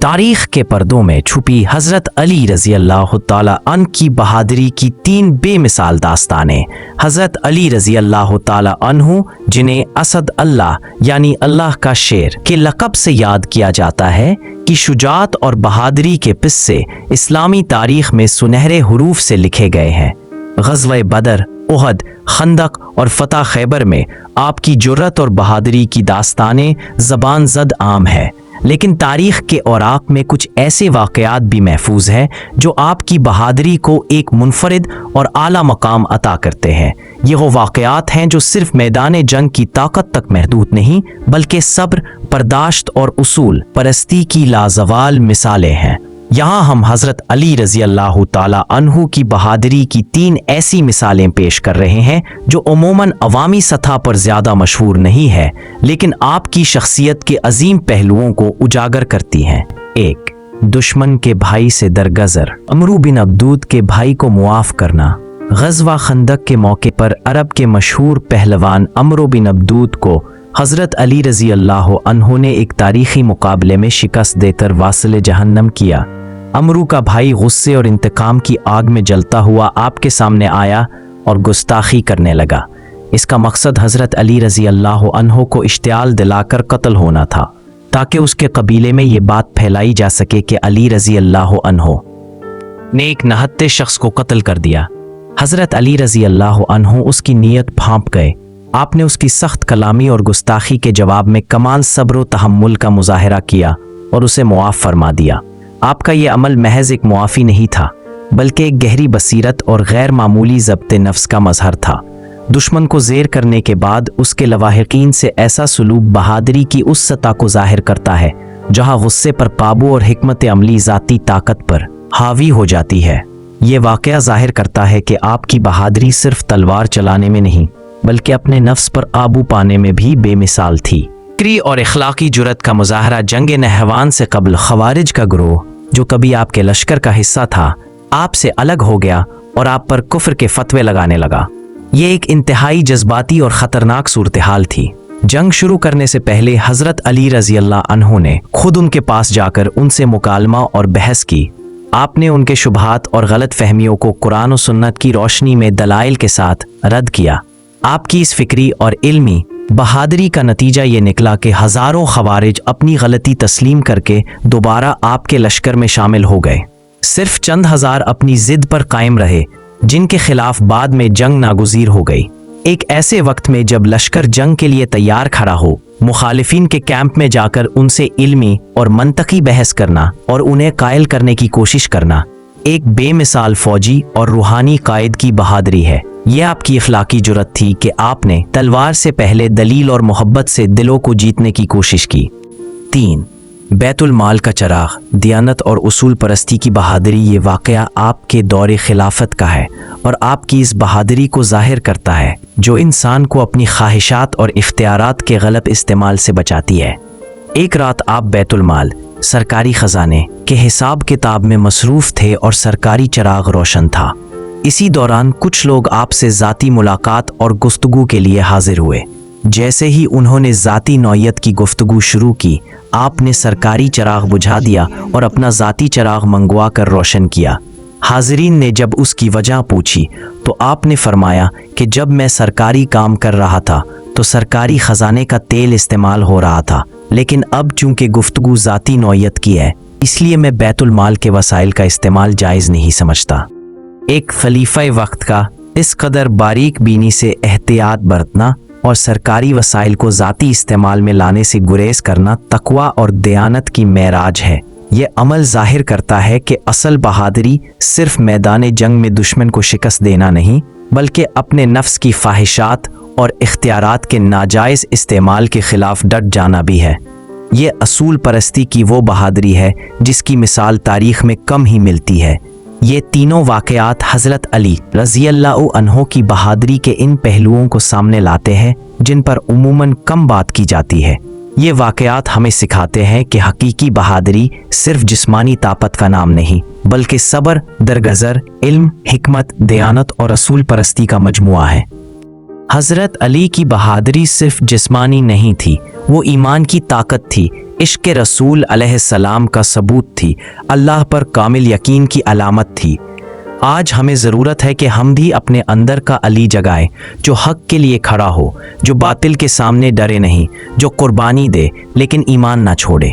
तारीख के पर्दों में छुपी हज़रत अली रज़ी अल्लाह ताला अन की बहादुरी की 3 बेमिसाल दास्तानें। हज़रत अली रज़ी अल्लाह ताला अन्हु, जिन्हें असद अल्लाह यानी अल्लाह का शेर के लक़ब से याद किया जाता है, की शुजाअत और बहादुरी के किस्से इस्लामी तारीख में सुनहरे हुरूफ से लिखे गए हैं। ग़ज़वा बदर, उहद, खंदक और फ़तह खैबर में आपकी जुर्रत और बहादुरी की दास्तानें ज़बान ज़द आम है, लेकिन तारीख के औराक में कुछ ऐसे वाक़यात भी महफूज हैं जो आपकी बहादुरी को एक मुनफरिद और आला मकाम अता करते हैं। ये वो वाक़यात हैं जो सिर्फ मैदान जंग की ताकत तक महदूद नहीं, बल्कि सब्र, बर्दाश्त और उसूल परस्ती की लाजवाल मिसालें हैं। यहाँ हम हज़रत अली रज़ी अल्लाह ताला अन्हु की बहादुरी की 3 ऐसी मिसालें पेश कर रहे हैं जो उमूमन अवामी सतह पर ज़्यादा मशहूर नहीं है, लेकिन आपकी शख्सियत के अजीम पहलुओं को उजागर करती हैं। 1. दुश्मन के भाई से दरगज़र। अमरू बिन अब्दूद के भाई को मुआफ़ करना। ग़ज़वा खंदक के मौके पर अरब के मशहूर पहलवान अमरू बिन अब्दूद को हज़रत अली रज़ी अल्लाह अन्हु ने एक तारीख़ी मुकाबले में शिकस्त देकर वासिल जहन्नम किया। अमरू का भाई गुस्से और इंतकाम की आग में जलता हुआ आपके सामने आया और गुस्ताखी करने लगा। इसका मकसद हज़रत अली रज़ी अल्लाह अन्हु को इश्तियाल दिलाकर कत्ल होना था, ताकि उसके कबीले में ये बात फैलाई जा सके कि अली रज़ी अल्लाह अन्हु ने एक नहत्ते शख्स को कत्ल कर दिया। हज़रत अली रज़ी अल्लाह अन्हु उसकी नीयत भांप गए। आपने उसकी सख्त कलामी और गुस्ताखी के जवाब में कमाल सब्र व तहम्मुल का मुजाहरा किया और उसे मुआफ़ फरमा दिया। आपका ये अमल महज एक मुआफ़ी नहीं था, बल्कि एक गहरी बसीरत और गैर मामूली ज़ब्त नफ्स का मजहर था। दुश्मन को ज़ेर करने के बाद उसके लवाहिकीन से ऐसा सलूक बहादुरी की उस सतह को ज़ाहिर करता है जहाँ गुस्से पर काबू और हिकमत अमली ज़ाती ताकत पर हावी हो जाती है। ये वाक़या ज़ाहिर करता है कि आपकी बहादुरी सिर्फ तलवार चलाने में नहीं, बल्कि अपने नफ्स पर काबू पाने में भी बेमिसाल थी। फिक्री और इखलाकी जुरत का मुजाहरा जंग नहवान से कबल खवारिज का ग्रोह, जो कभी आपके लश्कर का हिस्सा था, आपसे अलग हो गया और आप पर कुफ्र के फतवे लगाने लगा। ये एक इंतहाई जज्बाती और ख़तरनाक सूरत हाल थी। जंग शुरू करने से पहले हज़रत अली रज़ी अल्लाह अन्हु ने खुद उनके पास जाकर उनसे मुकालमा और बहस की। आपने उनके शुबहात और गलत फहमियों को कुरान और सुन्नत की रोशनी में दलाइल के साथ रद्द किया। आपकी इस फिक्री और इल्मी बहादुरी का नतीजा ये निकला कि हज़ारों खवारिज अपनी गलती तस्लीम करके दोबारा आपके लश्कर में शामिल हो गए। सिर्फ चंद हज़ार अपनी ज़िद पर कायम रहे, जिनके खिलाफ बाद में जंग नागुज़ीर हो गई। एक ऐसे वक्त में जब लश्कर जंग के लिए तैयार खड़ा हो, मुखालिफिन के कैंप में जाकर उनसे इल्मी और मंतकी बहस करना और उन्हें कायल करने की कोशिश करना एक बेमिसाल फौजी और रूहानी कायद की बहादुरी है। यह आपकी अखलाकी जुरत थी कि आपने तलवार से पहले दलील और मोहब्बत से दिलों को जीतने की कोशिश की। 3. बैतुल माल का चराग। दियानत और उसूल परस्ती की बहादुरी। ये वाक़या आपके दौरे खिलाफत का है और आपकी इस बहादुरी को ज़ाहिर करता है जो इंसान को अपनी ख्वाहिशात और इख्तियारात के गलत इस्तेमाल से बचाती है। एक रात आप बैतुल माल, सरकारी ख़जाने के हिसाब किताब में मसरूफ़ थे और सरकारी चराग रोशन था। इसी दौरान कुछ लोग आपसे ज़ाती मुलाकात और गुफ्तगू के लिए हाजिर हुए। जैसे ही उन्होंने ज़ाती नौयत की गुफ्तगू शुरू की, आपने सरकारी चराग बुझा दिया और अपना ज़ाती चराग मंगवा कर रोशन किया। हाजिरीन ने जब उसकी वजह पूछी तो आपने फरमाया कि जब मैं सरकारी काम कर रहा था तो सरकारी ख़जाने का तेल इस्तेमाल हो रहा था, लेकिन अब चूँकि गुफ्तगू ज़ाती नौयत की है, इसलिए मैं बैतुल माल के वसाइल का इस्तेमाल जायज़ नहीं समझता। एक खलीफा वक्त का इस कदर बारीक बीनी से एहतियात बरतना और सरकारी वसाइल को ज़ाती इस्तेमाल में लाने से गुरेज करना तकवा और दयानत की मेराज है। ये अमल ज़ाहिर करता है कि असल बहादुरी सिर्फ मैदान जंग में दुश्मन को शिकस्त देना नहीं, बल्कि अपने नफ्स की ख्वाहिशात और इख्तियारात के नाजायज़ इस्तेमाल के ख़िलाफ़ डट जाना भी है। ये असूल परस्ती की वो बहादुरी है जिसकी मिसाल तारीख़ में कम ही मिलती है। ये तीनों वाक़यात हज़रत अली रज़ी अल्लाह अन्हु की बहादुरी के इन पहलुओं को सामने लाते हैं जिन पर उमूमन कम बात की जाती है। ये वाक़यात हमें सिखाते हैं कि हकीकी बहादुरी सिर्फ जिस्मानी ताकत का नाम नहीं, बल्कि सब्र, दरगज़र, इल्म, हिकमत, दयानत और असूल परस्ती का मजमुआ है। हज़रत अली की बहादुरी सिर्फ जिस्मानी नहीं थी, वो ईमान की ताकत थी। عشق رسول علیہ السلام کا ثبوت تھی، اللہ پر کامل یقین کی علامت تھی۔ آج ہمیں ضرورت ہے کہ ہم بھی اپنے اندر کا علی جگائیں، جو حق کے لیے کھڑا ہو، جو باطل کے سامنے ڈرے نہیں، جو قربانی دے لیکن ایمان نہ چھوڑے۔